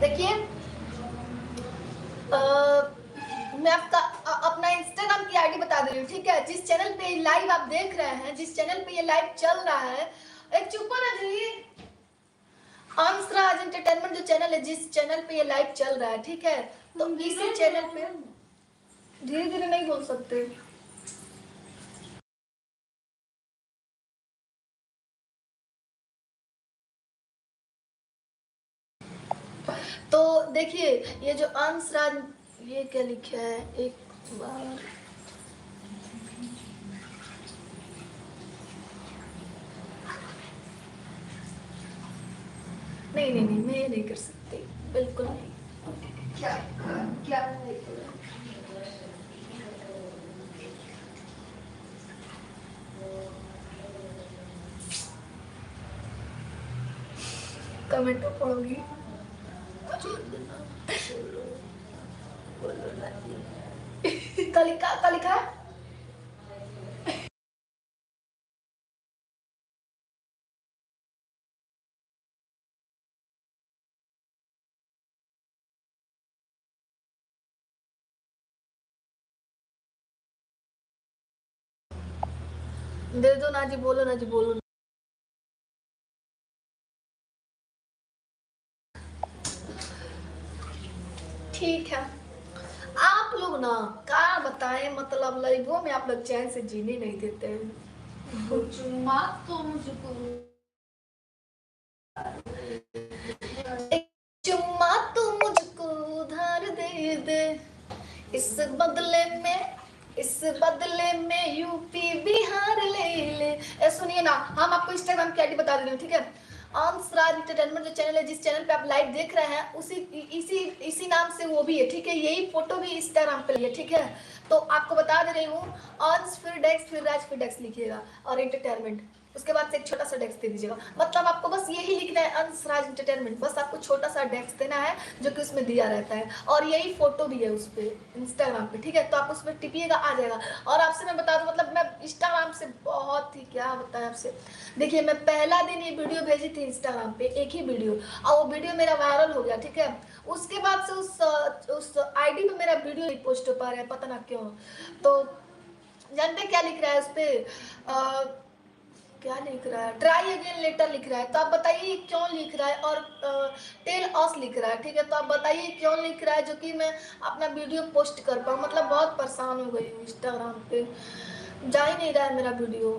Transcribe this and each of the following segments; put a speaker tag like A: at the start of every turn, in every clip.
A: देखिए मैं आपका अपना इंस्टाग्राम की आईडी बता दे रही हूँ, ठीक है। जिस चैनल पे लाइव आप देख रहे हैं, जिस चैनल पे ये लाइव चल रहा है, एक चुप ना जी, अंशराज एंटरटेनमेंट जो चैनल है, जिस चैनल पे ये लाइव चल रहा है, ठीक है, तो इसी चैनल पे धीरे धीरे नहीं बोल सकते। तो देखिए ये जो अंशराज, ये क्या लिखा है, एक बार नहीं नहीं नहीं, मैं ये नहीं कर सकती, बिल्कुल नहीं। क्या क्या नहीं कमेंट पढ़ोगी, का लिखा है। दे दो ना जी, बोलो ना जी, बोलो। ठीक है, आप लोग ना क्या बताएं, मतलब लाइवों में आप लोग चैन से जीने नहीं देते हैं।
B: चुम्मा तो मुझको,
A: एक चुम्मा तो मुझको उधार दे दे, इस बदले में, इस बदले में यूपी बिहार ले ले। सुनिए ना, हम आपको इंस्टाग्राम की आईडी बता दे रहे हैं, ठीक है। अंशराज एंटरटेनमेंट जो चैनल है, जिस चैनल पे आप लाइव देख रहे हैं, उसी इसी नाम से वो भी है, ठीक है। यही फोटो भी इंस्टाग्राम पे है, ठीक है। तो आपको बता दे रही हूँ, अंश फिर डेक्स फिर राज फिर डेक्स लिखिएगा और एंटरटेनमेंट, उसके बाद से एक छोटा सा डेस्क दे दीजिएगा। मतलब आपको बस यही लिखना है, अंशराज एंटरटेनमेंट, बस आपको छोटा सा डेस्क देना है जो कि उसमें दिया रहता है, और यही फोटो भी है उस पर इंस्टाग्राम पे, ठीक है। तो आप उस पर टिपिएगा, आ जाएगा। और आपसे मैं बता दूं, मतलब मैं इंस्टाग्राम से बहुत ही, क्या बताएं आपसे, देखिए मैं पहला दिन ये वीडियो भेजी थी इंस्टाग्राम पे, एक ही वीडियो, और वो वीडियो मेरा वायरल हो गया, ठीक है। उसके बाद से उस आईडी पे मेरा वीडियो नहीं पोस्ट हो पा रहा है, पता ना क्यों। तो जानते क्या लिख रहा है उस पर, क्या लिख रहा है, ट्राई अगेन लेटर लिख रहा है। तो आप बताइए क्यों लिख रहा है, और टेल अस लिख रहा है, ठीक है। तो आप बताइए क्यों लिख रहा है, जो कि मैं अपना वीडियो पोस्ट कर पाऊँ। मतलब बहुत परेशान हो गई हूँ, इंस्टाग्राम पे जा ही नहीं रहा है मेरा वीडियो।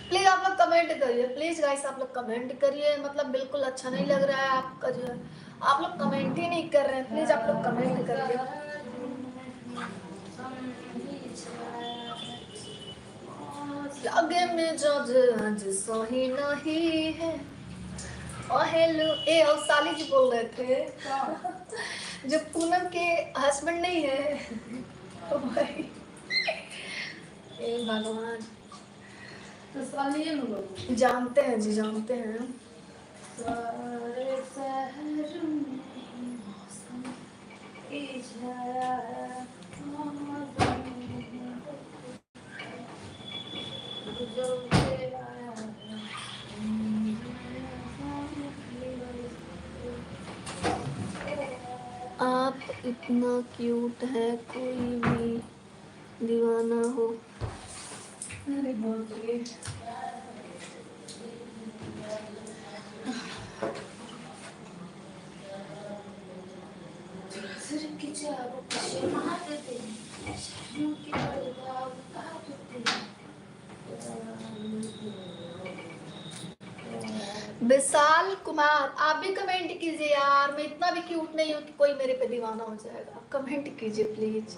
A: प्लीज आप लोग कमेंट करिए, प्लीज गाइस आप लोग कमेंट करिए, मतलब बिल्कुल अच्छा नहीं लग रहा है आपका जो है, आप लोग कमेंट ही नहीं कर रहे हैं। प्लीज आप लोग कमेंट करिए। लगे में जज आज सही नहीं है। हेलो, ए और साली जी बोल रहे थे जो पूनम के हस्बैंड नहीं है, तो भाई ए भगवान,
B: तो सालिए न बोलो।
A: जानते हैं जी, जानते हैं।
B: सारे शहर में मौसम इजरा,
A: आप इतना क्यूट है, कोई भी दीवाना हो। अरे बाप रे, विशाल कुमार आप भी कमेंट कीजिए यार, मैं इतना भी क्यूट नहीं हूँ कि कोई मेरे पे दीवाना हो जाएगा। कमेंट कीजिए प्लीज।